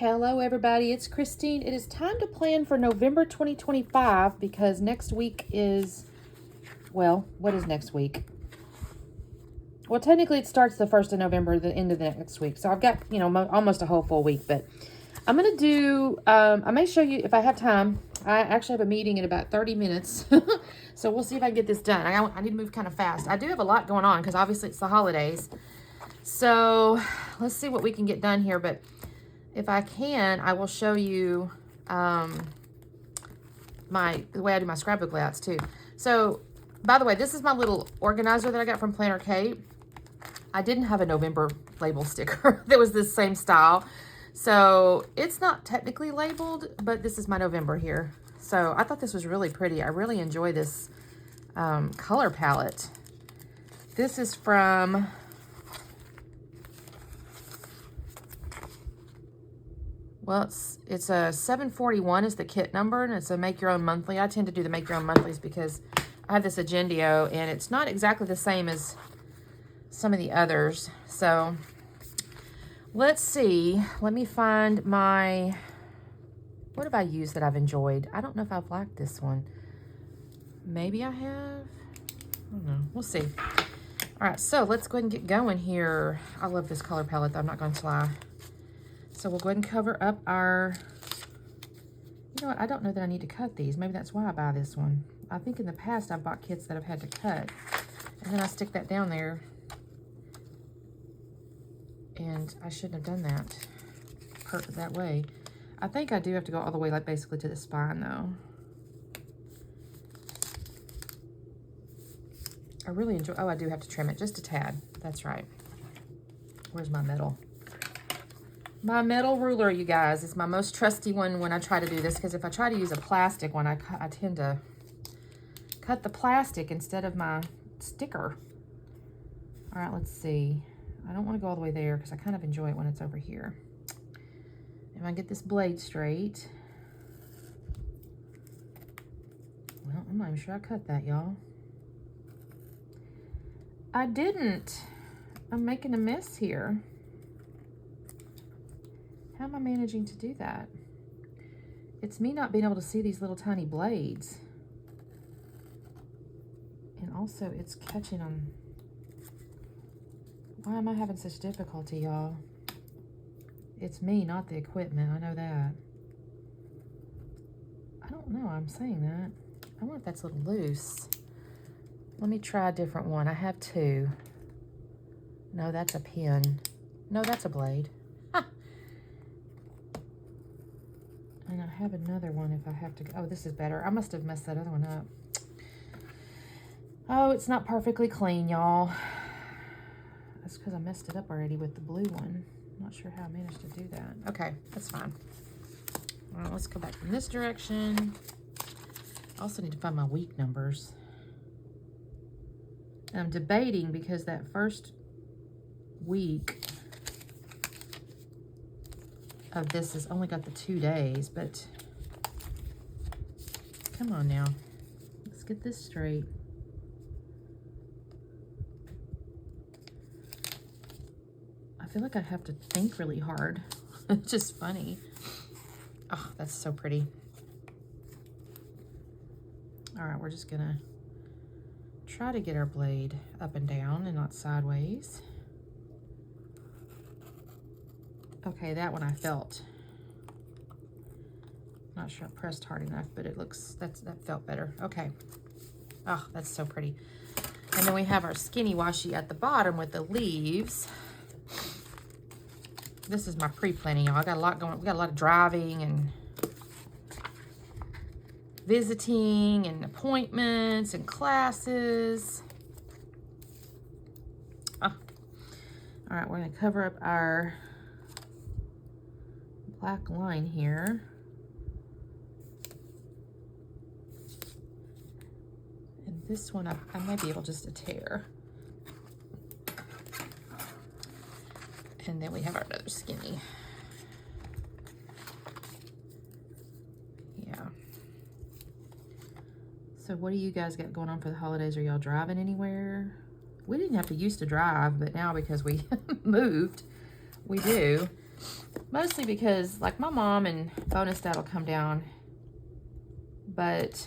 Hello everybody, it's Christine. It is time to plan for November 2025 because next week is, well, what is next week? Well, technically it starts the 1st of November, the end of the next week. So I've got, you know, almost a whole full week, but I'm going to do, I may show you if I have time. I actually have a meeting in about 30 minutes. So we'll see if I can get this done. I need to move kind of fast. I do have a lot going on because obviously it's the holidays. So let's see what we can get done here, but if I can, I will show you the way I do my scrapbook layouts too. So, by the way, this is my little organizer that I got from PlannerKate. I didn't have a November label sticker that was this same style. So, it's not technically labeled, but this is my November here. So, I thought this was really pretty. I really enjoy this color palette. This is from... Well, it's a 741 is the kit number, and it's a make your own monthly. I tend to do the make your own monthlies because I have this Agendio, and it's not exactly the same as some of the others. So let's see. Let me find my, what have I used that I've enjoyed? I don't know if I've liked this one. Maybe I have. I don't know. We'll see. All right, so let's go ahead and get going here. I love this color palette, though, I'm not going to lie. So we'll go ahead and cover up our, you know what, I don't know that I need to cut these. Maybe that's why I buy this one. I think in the past I've bought kits that I've had to cut. And then I stick that down there. And I shouldn't have done that way. I think I do have to go all the way, like basically to the spine though. I really enjoy, oh, I do have to trim it just a tad. That's right. Where's my metal? My metal ruler, you guys, is my most trusty one when I try to do this, because if I try to use a plastic one, I tend to cut the plastic instead of my sticker. All right, let's see. I don't want to go all the way there because I kind of enjoy it when it's over here. If I get this blade straight. Well, I'm not even sure I cut that, y'all. I didn't. I'm making a mess here. How am I managing to do that? It's me not being able to see these little tiny blades. And also it's catching on. Why am I having such difficulty, y'all? It's me, not the equipment. I know that. I don't know, I'm saying that. I wonder if that's a little loose. Let me try a different one. I have two. No, that's a pin. No, that's a blade. And I have another one if I have to go. Oh, this is better. I must have messed that other one up. Oh, it's not perfectly clean, y'all. That's because I messed it up already with the blue one. Not sure how I managed to do that. Okay, that's fine. All right, let's go back in this direction. I also need to find my week numbers. I'm debating because that first week of this has only got the 2 days, but come on now. Let's get this straight. I feel like I have to think really hard. It's just funny. Oh, that's so pretty. All right, we're just gonna try to get our blade up and down and not sideways. Okay, that one I felt. Not sure I pressed hard enough, but it looks, that felt better. Okay. Oh, that's so pretty. And then we have our skinny washi at the bottom with the leaves. This is my pre-planning, y'all. I got a lot going. We got a lot of driving and visiting and appointments and classes. Oh. All right, we're gonna cover up our black line here. And this one, I might be able just to tear. And then we have our other skinny. Yeah. So what do you guys got going on for the holidays? Are y'all driving anywhere? We didn't have to used to drive, but now because we moved, we do. Mostly because, like, my mom and bonus dad will come down, but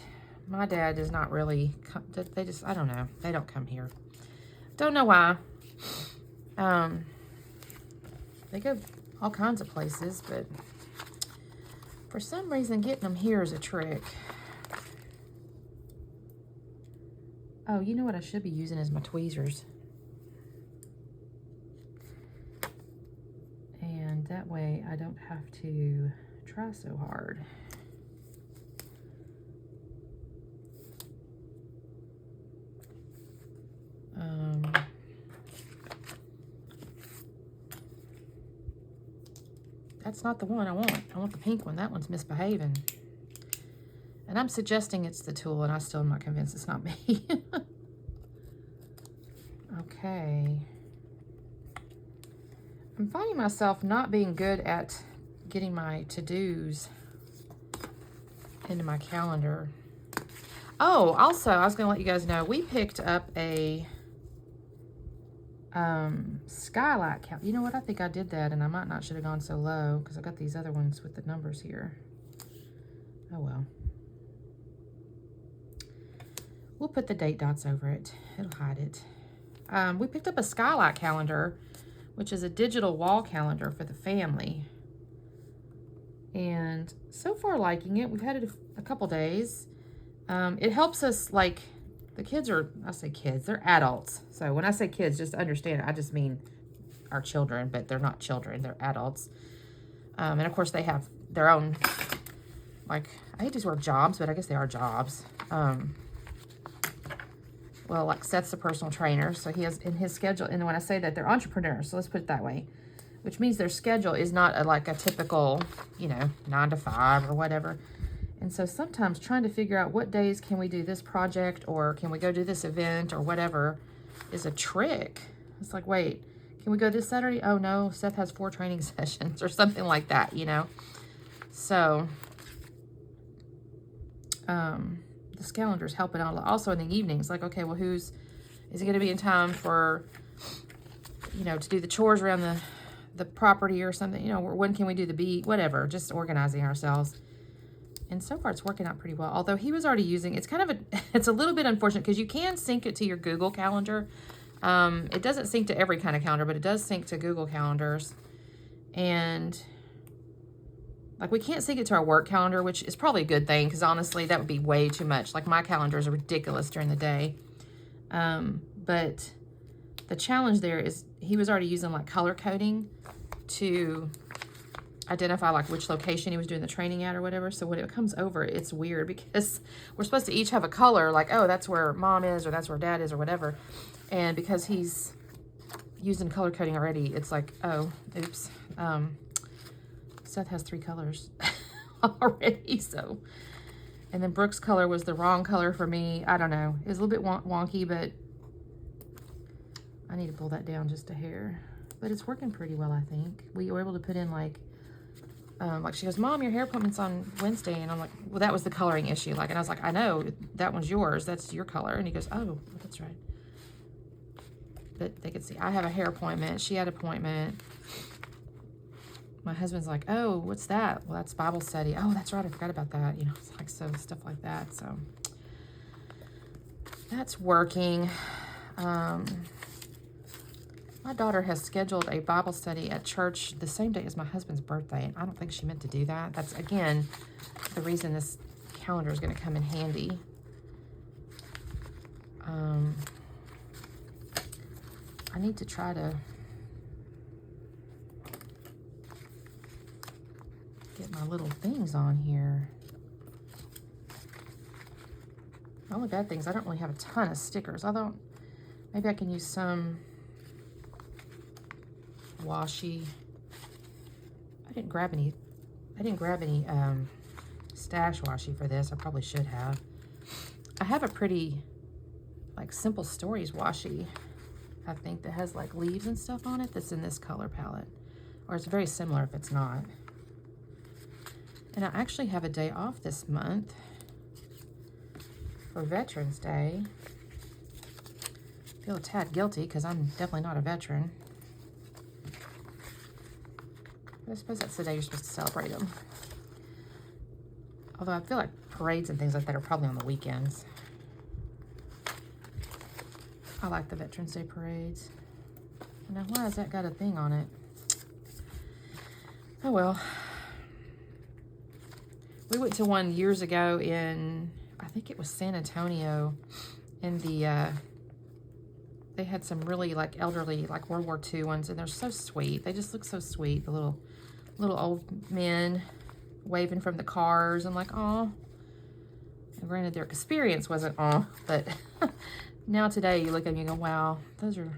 my dad does not really come. They just, I don't know. They don't come here. Don't know why. They go all kinds of places, but for some reason, getting them here is a trick. Oh, you know what I should be using is my tweezers. And that way I don't have to try so hard. That's not the one I want. I want the pink one. That one's misbehaving. And I'm suggesting it's the tool, and I still am not convinced it's not me. Okay. I'm finding myself not being good at getting my to-dos into my calendar. Oh, also, I was going to let you guys know, we picked up a skylight count. You know what? I think I did that, and I might not should have gone so low because I got these other ones with the numbers here. Oh, well. We'll put the date dots over it. It'll hide it. We picked up a skylight calendar, which is a digital wall calendar for the family. And so far liking it. We've had it a couple days. It helps us, like, the kids are, I say kids, they're adults. So when I say kids, just understand, I just mean our children, but they're not children, they're adults. And of course they have their own, like, I hate to use the word jobs, but I guess they are jobs. Well, like Seth's a personal trainer, so he has in his schedule, and when I say that, they're entrepreneurs, so let's put it that way, which means their schedule is not like a typical, 9 to 5 or whatever. And so sometimes trying to figure out what days can we do this project or can we go do this event or whatever is a trick. It's like, wait, can we go this Saturday? Oh, no, Seth has 4 training sessions or something like that, So, this calendar is helping out a lot. Also in the evenings, like, okay, well, is it going to be in time for, to do the chores around the property or something, when can we do the beat, whatever, just organizing ourselves. And so far it's working out pretty well. Although he was already using, it's a little bit unfortunate because you can sync it to your Google Calendar. It doesn't sync to every kind of calendar, but it does sync to Google Calendars. And like we can't sync it to our work calendar, which is probably a good thing because honestly that would be way too much. Like my calendars are ridiculous during the day. But the challenge there is he was already using like color coding to identify like which location he was doing the training at or whatever. So when it comes over, it's weird because we're supposed to each have a color like, oh, that's where mom is or that's where dad is or whatever. And because he's using color coding already, it's like, oh, oops. Seth has 3 colors already. So, and then Brooke's color was the wrong color for me. I don't know. It was a little bit wonky, but I need to pull that down just a hair. But it's working pretty well, I think. We were able to put in like she goes, Mom, your hair appointment's on Wednesday. And I'm like, well, that was the coloring issue. Like, and I was like, I know, that one's yours. That's your color. And he goes, oh, that's right. But they could see, I have a hair appointment. She had an appointment. My husband's like, oh, what's that? Well, that's Bible study. Oh, that's right. I forgot about that. It's like, so stuff like that. So that's working. My daughter has scheduled a Bible study at church the same day as my husband's birthday, and I don't think she meant to do that. That's, again, the reason this calendar is going to come in handy. I need to try to get my little things on here. The only bad thing is I don't really have a ton of stickers. Although, maybe I can use some washi. I didn't grab any stash washi for this. I probably should have. I have a pretty like Simple Stories washi, I think, that has like leaves and stuff on it that's in this color palette, or it's very similar if it's not. And I actually have a day off this month for Veterans Day. I feel a tad guilty because I'm definitely not a veteran. I suppose that's the day you're supposed to celebrate them. Although I feel like parades and things like that are probably on the weekends. I like the Veterans Day parades. Now, why has that got a thing on it? Oh, well. We went to one years ago in, I think it was San Antonio, and they had some really, like, elderly, like, World War II ones, and they're so sweet. They just look so sweet, the little old men waving from the cars. I'm like, aw. And granted, their experience wasn't aw, but now today you look at them and you go, wow, those are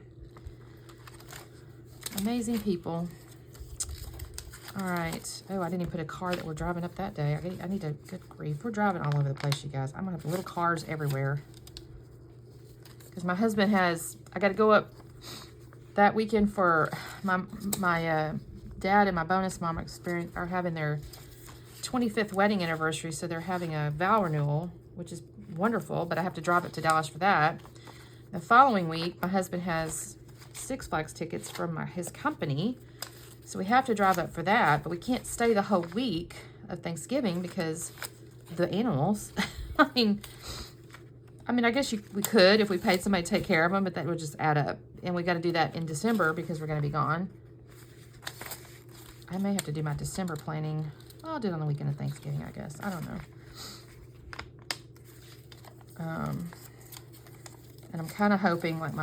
amazing people. All right. Oh, I didn't even put a car that we're driving up that day. I need to, good grief. We're driving all over the place, you guys. I'm going to have little cars everywhere. Because my husband has, I got to go up that weekend for my dad and my bonus mom are having their 25th wedding anniversary. So they're having a vow renewal, which is wonderful. But I have to drive up to Dallas for that. The following week, my husband has Six Flags tickets from his company. So we have to drive up for that, but we can't stay the whole week of Thanksgiving because the animals. I mean, I guess we could if we paid somebody to take care of them, but that would just add up. And we got to do that in December because we're going to be gone. I may have to do my December planning. Well, I'll do it on the weekend of Thanksgiving, I guess. I don't know. And I'm kind of hoping, like,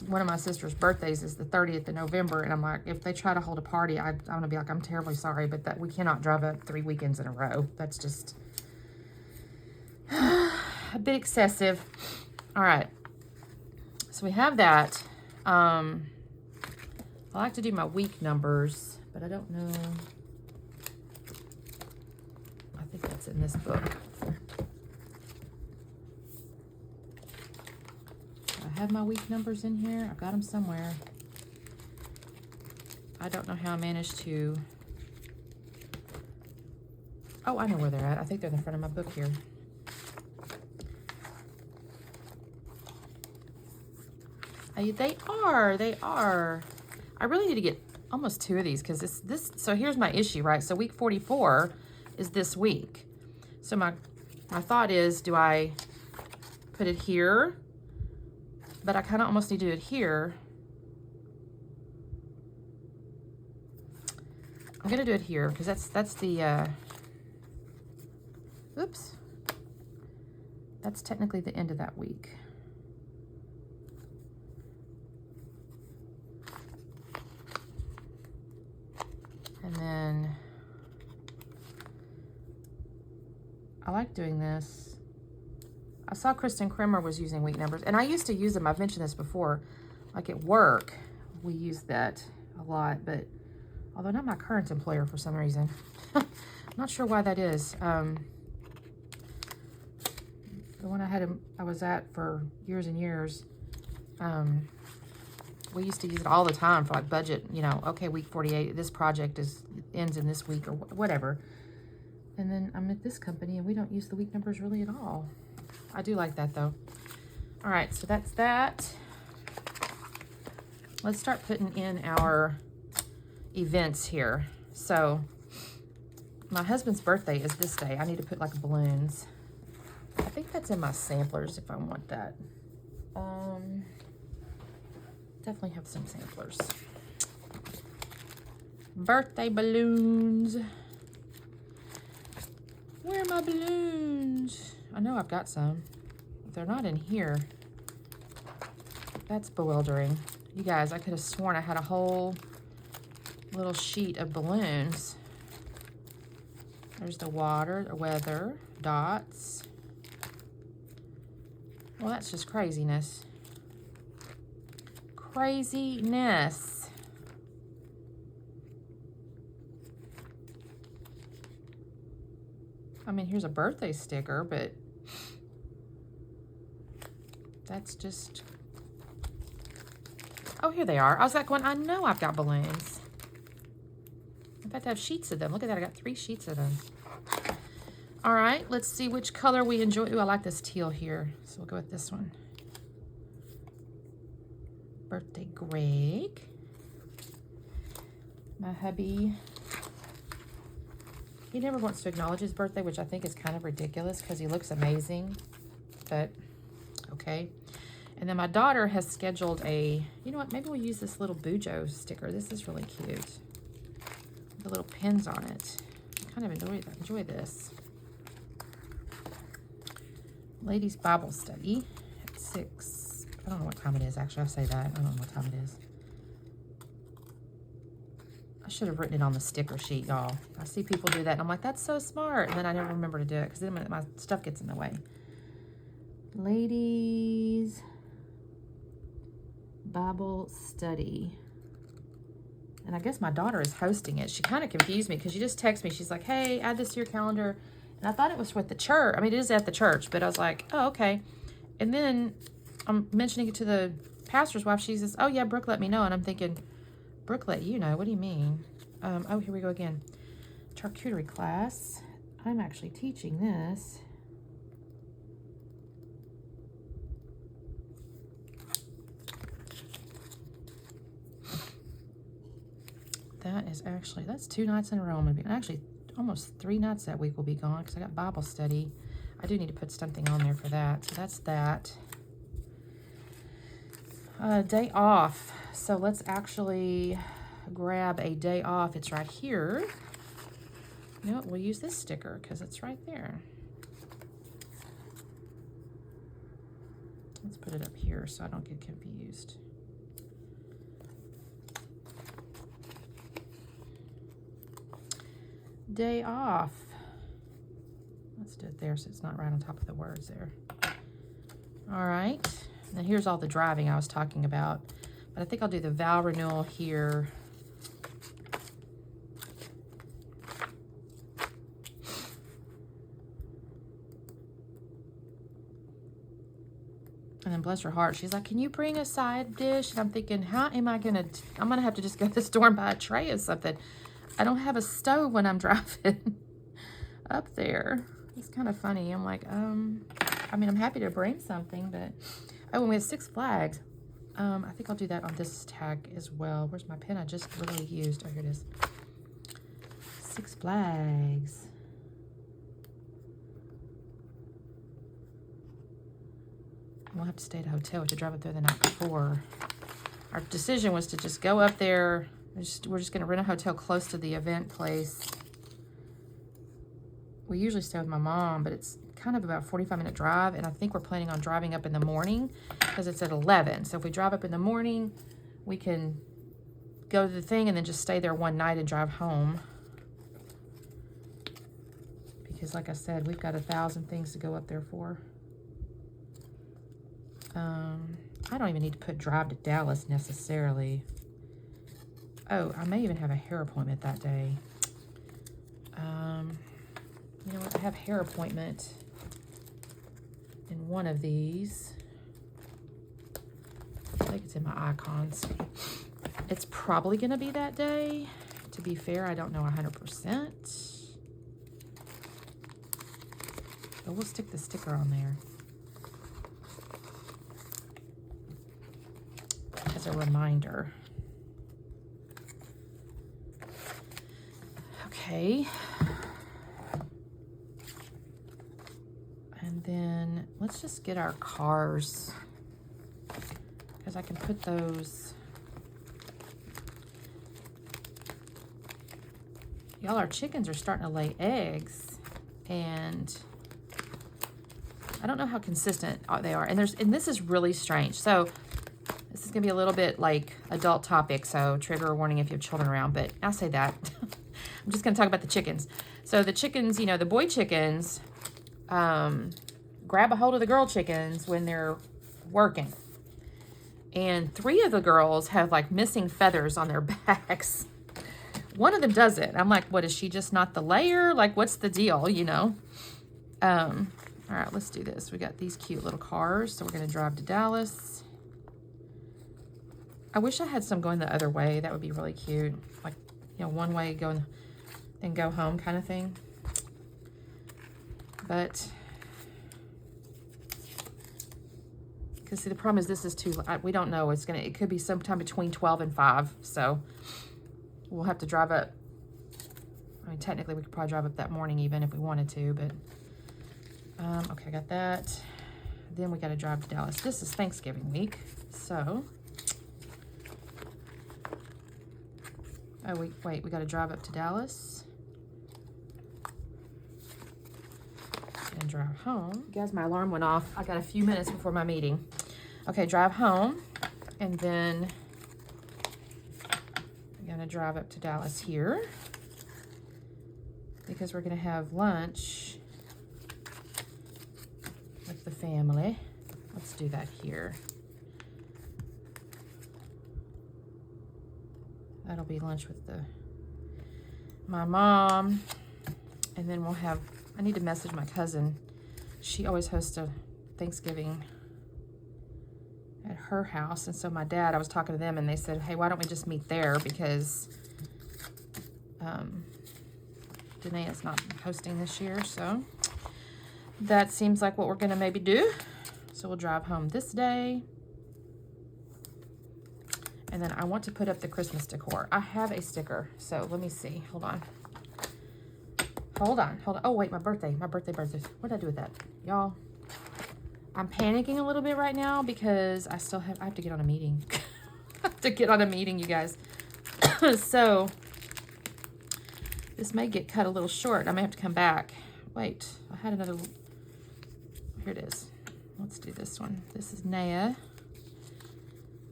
one of my sister's birthdays is the 30th of November, and I'm like, if they try to hold a party, I'm going to be like, I'm terribly sorry, but that we cannot drive up 3 weekends in a row. That's just a bit excessive. All right. So we have that. I like to do my week numbers, but I don't know. I think that's in this book. I have my week numbers in here. I've got them somewhere. I don't know how I managed to. Oh, I know where they're at. I think they're in the front of my book here. They are. I really need to get almost 2 of these because this. So here's my issue, right? So week 44 is this week. So my thought is, do I put it here? But I kind of almost need to do it here. I'm going to do it here because that's the, oops. That's technically the end of that week. And then I like doing this. I saw Kristen Kremer was using week numbers, and I used to use them. I've mentioned this before. Like at work, we use that a lot, but although not my current employer for some reason. I'm not sure why that is. The one I was at for years and years, we used to use it all the time for like budget, you know, okay, week 48, this project ends in this week or whatever. And then I'm at this company and we don't use the week numbers really at all. I do like that though. All right, so that's that. Let's start putting in our events here. So my husband's birthday is this day. I need to put like balloons. I think that's in my samplers if I want that. Definitely have some samplers. Birthday balloons. Where are my balloons? I know I've got some. They're not in here. That's bewildering. You guys, I could have sworn I had a whole little sheet of balloons. There's the water, the weather, dots. Well, that's just craziness. Craziness. I mean, here's a birthday sticker, but that's just... Oh, here they are. I was like going, I know I've got balloons. In fact, I have sheets of them. Look at that. I got 3 sheets of them. All right, let's see which color we enjoy. Ooh, I like this teal here, so we'll go with this one. Birthday Greg. My hubby He never wants to acknowledge his birthday, which I think is kind of ridiculous because he looks amazing. But, okay. And then my daughter has scheduled a, you know what, maybe we'll use this little Bujo sticker. This is really cute. The little pins on it. I kind of enjoy this. Ladies Bible study at 6. I don't know what time it is, actually. I say that. I don't know what time it is. I should have written it on the sticker sheet, y'all. I see people do that, and I'm like, that's so smart. And then I never remember to do it because then my stuff gets in the way. Ladies Bible study. And I guess my daughter is hosting it. She kind of confused me because she just texted me. She's like, hey, add this to your calendar. And I thought it was with the church. I mean, it is at the church, but I was like, oh, okay. And then I'm mentioning it to the pastor's wife. She says, oh, yeah, Brooke let me know. And I'm thinking, Brooke let you know? What do you mean? Oh, here we go again. Charcuterie class. I'm actually teaching this. That is actually, that's 2 nights in a row. I'm going to be, actually, almost 3 nights that week will be gone because I got Bible study. I do need to put something on there for that. So that's that. Day off. So let's actually grab a day off. It's right here. You know what? We'll use this sticker because it's right there. Let's put it up here so I don't get confused. Day off. Let's do it there so it's not right on top of the words there. All right. Now here's all the driving I was talking about. But I think I'll do the vow renewal here. And then bless her heart, she's like, can you bring a side dish? And I'm thinking, how am I gonna, I'm gonna have to just go to the store and buy a tray or something. I don't have a stove when I'm driving up there. It's kind of funny. I'm like, I mean, I'm happy to bring something, but, oh, and we have 6 Flags. I think I'll do that on this tag as well. Where's my pen? I just literally used. Oh, here it is. 6 Flags. We'll have to stay at a hotel. We have to drive up there the night before. Our decision was to just go up there. We're just going to rent a hotel close to the event place. We usually stay with my mom, but it's kind of about a 45-minute drive, and I think we're planning on driving up in the morning because it's at 11. So if we drive up in the morning, we can go to the thing and then just stay there one night and drive home. Because like I said, we've got 1,000 things to go up there for. I don't even need to put drive to Dallas necessarily. Oh, I may even have a hair appointment that day. You know what? I have hair appointment in one of these. I think it's in my icons. It's probably going to be that day. To be fair, I don't know 100%. But we'll stick the sticker on there as a reminder. Okay. And then let's just get our cars, because I can put those. Y'all, our chickens are starting to lay eggs, and I don't know how consistent they are. And this is really strange. So this is gonna be a little bit like adult topic, so trigger warning if you have children around, but I'll say that. I'm just gonna talk about the chickens. So the chickens, you know, the boy chickens, grab a hold of the girl chickens when they're working. And 3 of the girls have like missing feathers on their backs. One of them doesn't. I'm like, what, is she just not the layer? Like, what's the deal, you know? All right, let's do this. We got these cute little cars, so we're gonna drive to Dallas. I wish I had some going the other way. That would be really cute. Like, you know, one way go and go home kind of thing. But, because see, the problem is this is too, we don't know. It could be sometime between 12 and 5. So we'll have to drive up. I mean, technically we could probably drive up that morning even if we wanted to, but okay, I got that. Then we got to drive to Dallas. This is Thanksgiving week, so oh wait, we got to drive up to Dallas and drive home. Guys, my alarm went off. I got a few minutes before my meeting. Okay, drive home, and then we're gonna drive up to Dallas here because we're gonna have lunch with the family. Let's do that here. That'll be lunch with my mom, and then we'll have, I need to message my cousin. She always hosts a Thanksgiving at her house, and so my dad, I was talking to them, and they said, hey, why don't we just meet there, because Danae's not hosting this year, so that seems like what we're gonna maybe do. So we'll drive home this day, and then I want to put up the Christmas decor. I have a sticker, so let me see. Hold on. Oh wait, my birthday. What did I do with that, y'all? I'm panicking a little bit right now because I have to get on a meeting. I have to get on a meeting, you guys. So this may get cut a little short. I may have to come back. Wait, I had another. Here it is. Let's do this one. This is Naya.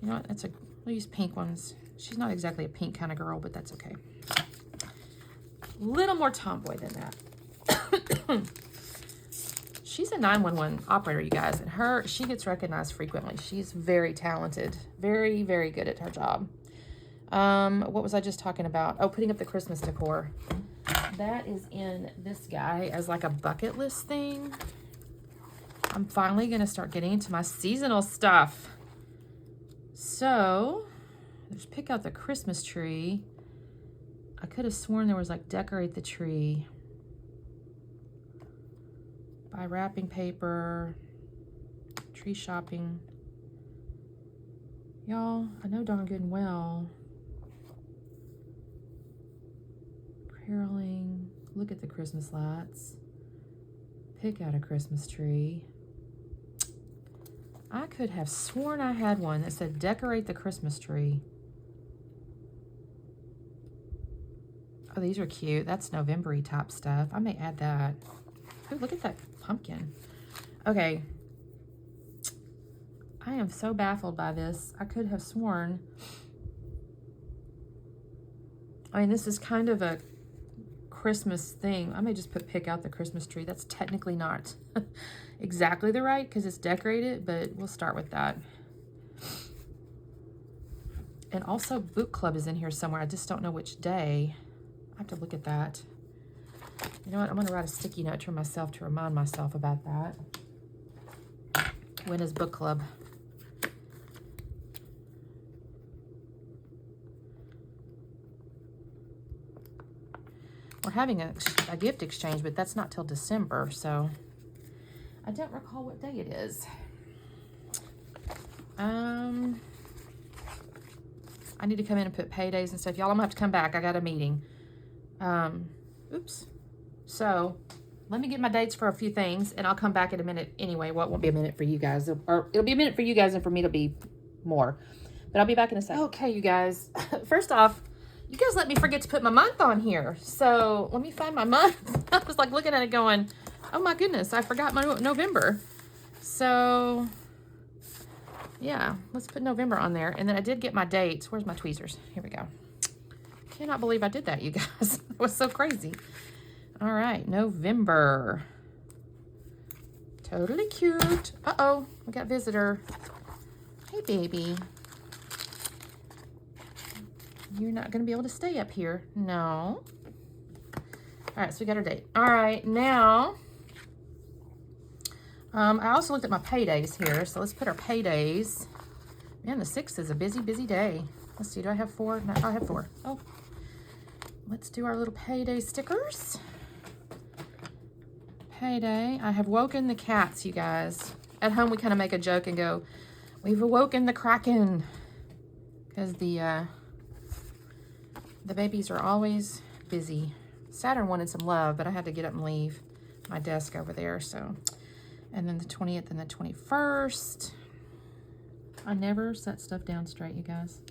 You know what? We'll use pink ones. She's not exactly a pink kind of girl, but that's okay. Little more tomboy than that. She's a 911 operator, you guys, and she gets recognized frequently. She's very talented, very, very good at her job. What was I just talking about? Oh, putting up the Christmas decor. That is in this guy as like a bucket list thing. I'm finally gonna start getting into my seasonal stuff. So there's pick out the Christmas tree. I could have sworn there was like decorate the tree. Buy wrapping paper, tree shopping. Y'all, I know darn good and well. Caroling, look at the Christmas lights. Pick out a Christmas tree. I could have sworn I had one that said decorate the Christmas tree. Oh, these are cute. That's November-y type stuff. I may add that. Ooh, look at that pumpkin. Okay. I am so baffled by this. I could have sworn. I mean, this is kind of a Christmas thing. I may just pick out the Christmas tree. That's technically not exactly the right because it's decorated, but we'll start with that. And also book club is in here somewhere. I just don't know which day. I have to look at that. You know what? I'm going to write a sticky note to myself to remind myself about that. When is book club? We're having a gift exchange, but that's not till December, so I don't recall what day it is. I need to come in and put paydays and stuff. Y'all, I'm going to have to come back. I got a meeting. Oops. So let me get my dates for a few things, and I'll come back in a minute anyway. Well, it won't be a minute for you guys, or it'll be a minute for you guys, and for me it'll be more. But I'll be back in a second. Okay, you guys. First off, you guys let me forget to put my month on here. So let me find my month. I was like looking at it going, oh my goodness, I forgot my November. So yeah, let's put November on there. And then I did get my dates. Where's my tweezers? Here we go. Cannot believe I did that, you guys. It was so crazy. All right, November. Totally cute. Uh-oh, we got visitor. Hey, baby. You're not going to be able to stay up here. No. All right, so we got our date. All right, now, I also looked at my paydays here. So let's put our paydays. Man, the 6th is a busy, busy day. Let's see, do I have 4? No, I have 4. Oh, let's do our little payday stickers. Payday. I have woken the cats, you guys. At home, we kind of make a joke and go, we've awoken the Kraken. Because the babies are always busy. Saturn wanted some love, but I had to get up and leave my desk over there, so. And then the 20th and the 21st. I never set stuff down straight, you guys.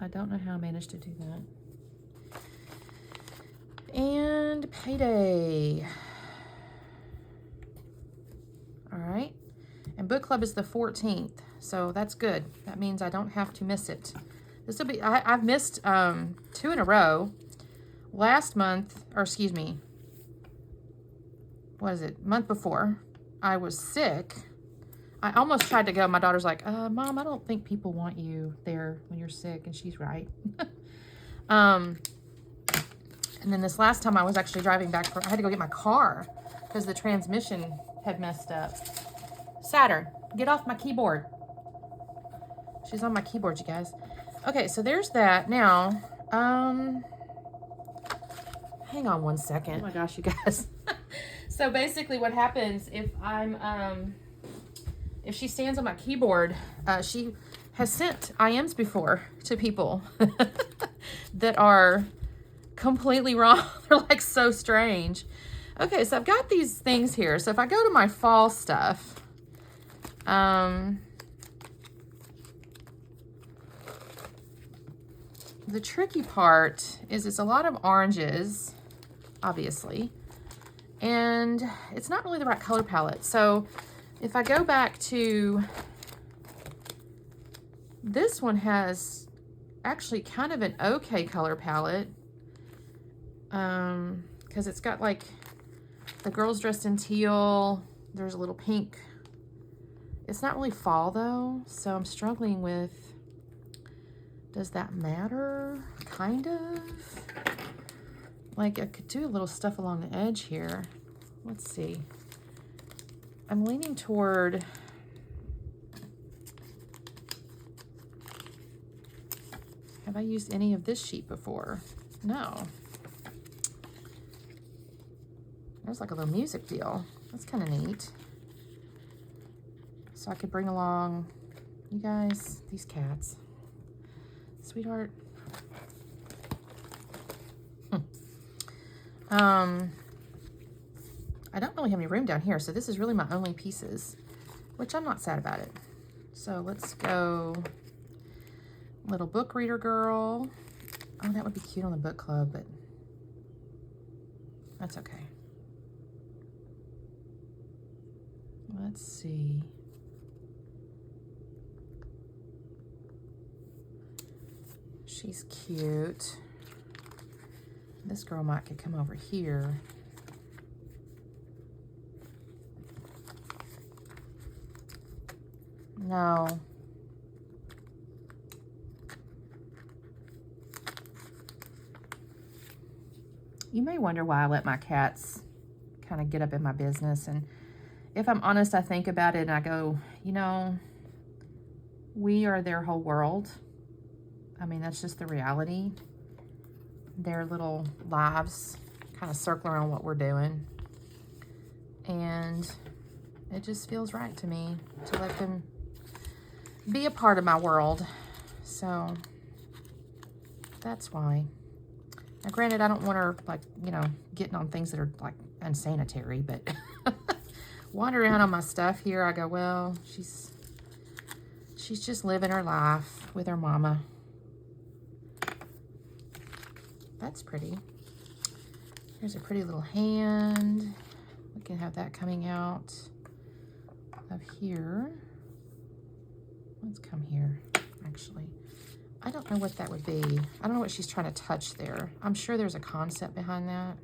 I don't know how I managed to do that. And payday. All right. And book club is the 14th, so that's good. That means I don't have to miss it. This will be, I've missed 2 in a row. Last month, or excuse me, what is it? Month before, I was sick. I almost tried to go. My daughter's like, Mom, I don't think people want you there when you're sick. And she's right. And then this last time I was actually driving back I had to go get my car because the transmission had messed up. Saturn, get off my keyboard. She's on my keyboard, you guys. Okay, so there's that. Now, hang on one second. Oh my gosh, you guys. So basically what happens if if she stands on my keyboard, she has sent IMs before to people that are completely wrong. They're like so strange. Okay, so I've got these things here. So if I go to my fall stuff, the tricky part is it's a lot of oranges, obviously, and it's not really the right color palette. So if I go back to, this one has actually kind of an okay color palette, because it's got like the girls dressed in teal, there's a little pink. It's not really fall though, so I'm struggling with, does that matter? Kind of. Like I could do a little stuff along the edge here. Let's see. I'm leaning toward, have I used any of this sheet before? No. There's like a little music deal. That's kind of neat. So I could bring along, you guys, these cats. Sweetheart. I don't really have any room down here, so this is really my only pieces, which I'm not sad about it. So let's go little book reader girl. Oh, that would be cute on the book club, but that's okay. Let's see. She's cute. This girl could come over here. No. You may wonder why I let my cats kind of get up in my business. And if I'm honest, I think about it and I go, you know, we are their whole world. I mean, that's just the reality. Their little lives kind of circle around what we're doing. And it just feels right to me to let them be a part of my world. So that's why. Now, granted, I don't want her, like, you know, getting on things that are, like, unsanitary, but wandering around on my stuff here, I go, well, she's just living her life with her mama. That's pretty. Here's a pretty little hand. We can have that coming out of here. Let's come here, actually. I don't know what that would be. I don't know what she's trying to touch there. I'm sure there's a concept behind that.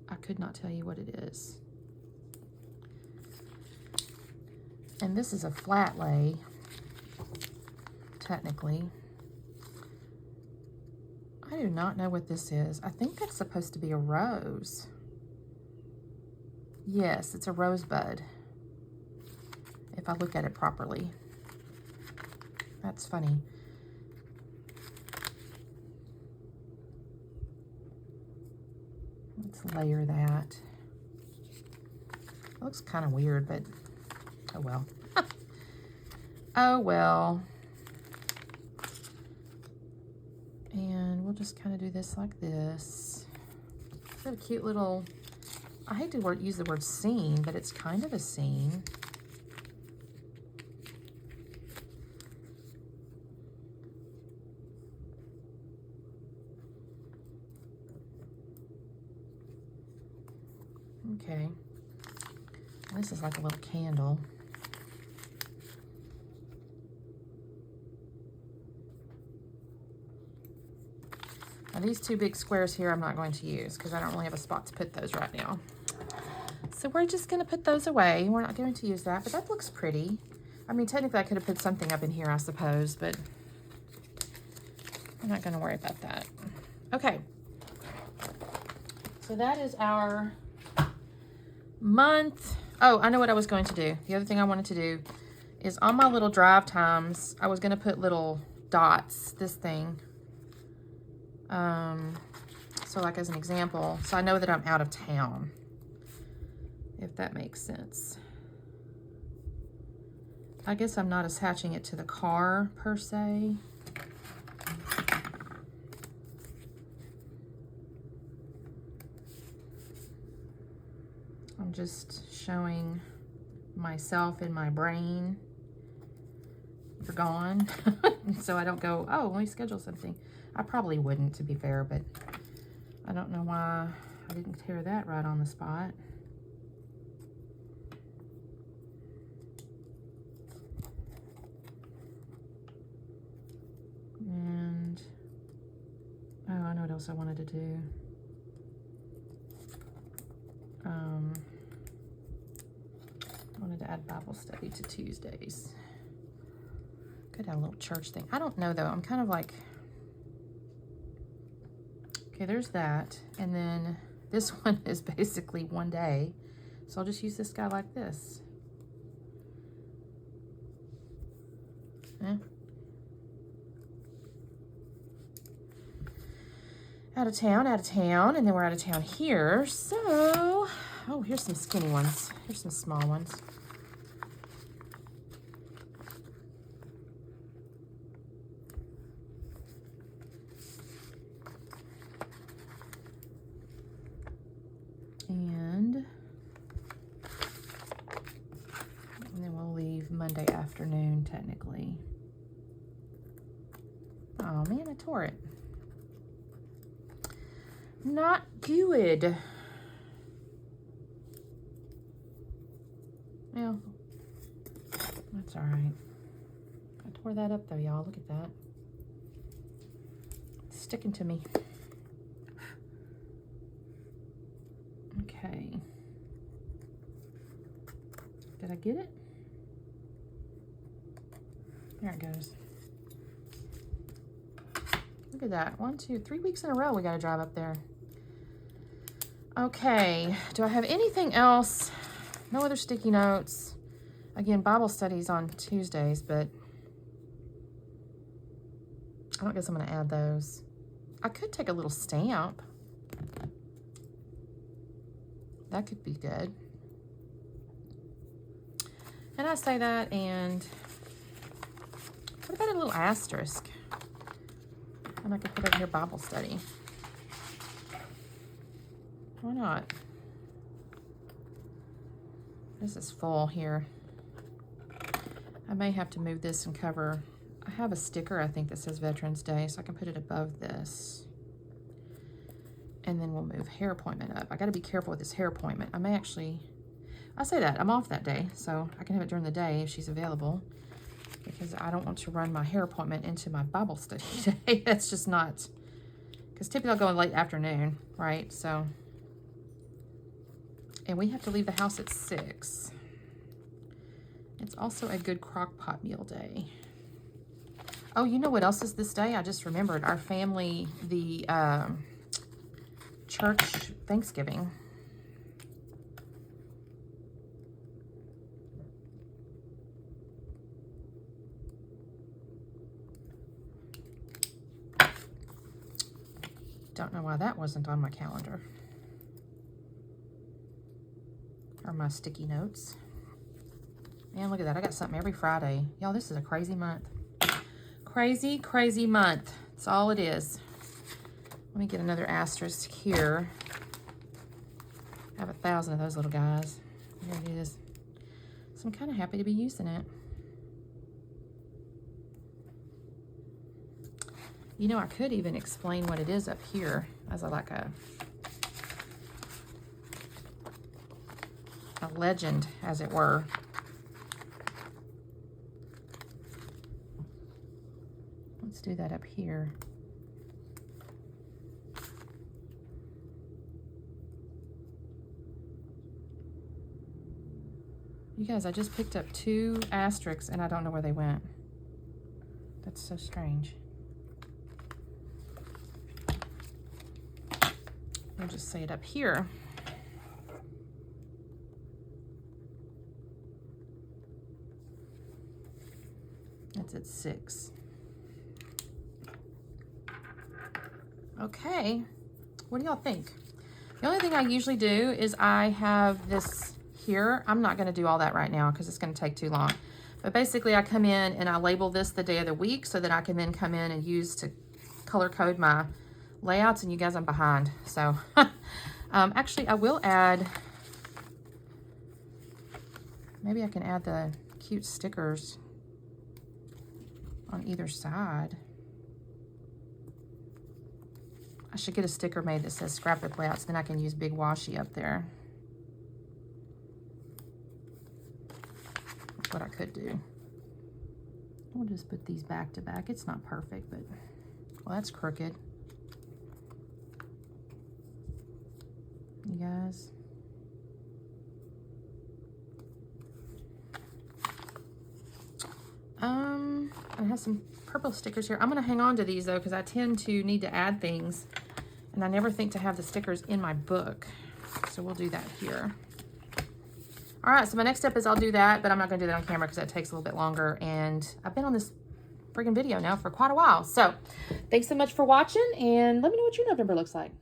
I could not tell you what it is. And this is a flat lay, technically. I do not know what this is. I think that's supposed to be a rose. Yes, it's a rosebud, if I look at it properly. That's funny. Let's layer that. It looks kind of weird, but oh well. Oh well. And we'll just kind of do this like this. It's got a cute little, I hate to use the word scene, but it's kind of a scene. Okay. This is like a little candle. Now these two big squares here I'm not going to use because I don't really have a spot to put those right now. So we're just going to put those away. We're not going to use that, but that looks pretty. I mean, technically I could have put something up in here, I suppose, but I'm not going to worry about that. Okay. So that is our month. Oh, I know what I was going to do. The other thing I wanted to do is on my little drive times, I was going to put little dots, this thing. So like as an example, so I know that I'm out of town, if that makes sense. I guess I'm not attaching it to the car per se. I'm just showing myself in my brain. You're gone. So I don't go, oh, let me schedule something. I probably wouldn't, to be fair, but I don't know why I didn't tear that right on the spot. And, oh, I know what else I wanted to do. I wanted to add Bible study to Tuesdays. Could have a little church thing. I don't know, though. I'm kind of like, okay, there's that. And then this one is basically one day. So I'll just use this guy like this. Out of town, and then we're out of town here. So, oh, here's some skinny ones. Here's some small ones. And then we'll leave Monday afternoon, technically. Oh man, I tore it. Not good. Well, that's all right. I tore that up though, y'all. Look at that. It's sticking to me. Okay. Did I get it? There it goes. Look at that. 1, 2, 3 weeks in a row we got to drive up there. Okay. Do I have anything else? No other sticky notes. Again, Bible studies on Tuesdays, but I don't guess I'm going to add those. I could take a little stamp. That could be good. And I say that, and what about a little asterisk? And I could put over here Bible study. Why not? This is full here. I may have to move this and cover. I have a sticker, I think, that says Veterans Day, so I can put it above this. And then we'll move hair appointment up. I got to be careful with this hair appointment. I may actually, I say that, I'm off that day, so I can have it during the day if she's available, because I don't want to run my hair appointment into my Bible study day. That's just not, because typically I'll go in late afternoon, right? So, and we have to leave the house at 6. It's also a good crock pot meal day. Oh, you know what else is this day? I just remembered. Our family, the church Thanksgiving. Don't know why that wasn't on my calendar. Or my sticky notes. Man, look at that. I got something every Friday. Y'all, this is a crazy month. Crazy, crazy month. That's all it is. Let me get another asterisk here. I have 1,000 of those little guys. There it is. So I'm kind of happy to be using it. You know, I could even explain what it is up here as like a legend, as it were. Let's do that up here. You guys, I just picked up 2 asterisks and I don't know where they went. That's so strange. I'll just say it up here. That's at 6. Okay, what do y'all think? The only thing I usually do is I have this here. I'm not gonna do all that right now because it's gonna take too long. But basically I come in and I label this the day of the week so that I can then come in and use to color code my layouts. And you guys, I'm behind. So actually I will add, maybe I can add the cute stickers on either side. I should get a sticker made that says scrapbook layouts, then I can use big washi up there. That's what I could do. We'll just put these back to back. It's not perfect, but, well, that's crooked. You guys. I have some purple stickers here. I'm gonna hang on to these though, because I tend to need to add things, and I never think to have the stickers in my book. So we'll do that here. All right, so my next step is I'll do that, but I'm not gonna do that on camera because that takes a little bit longer, and I've been on this friggin' video now for quite a while. So thanks so much for watching, and let me know what your November looks like.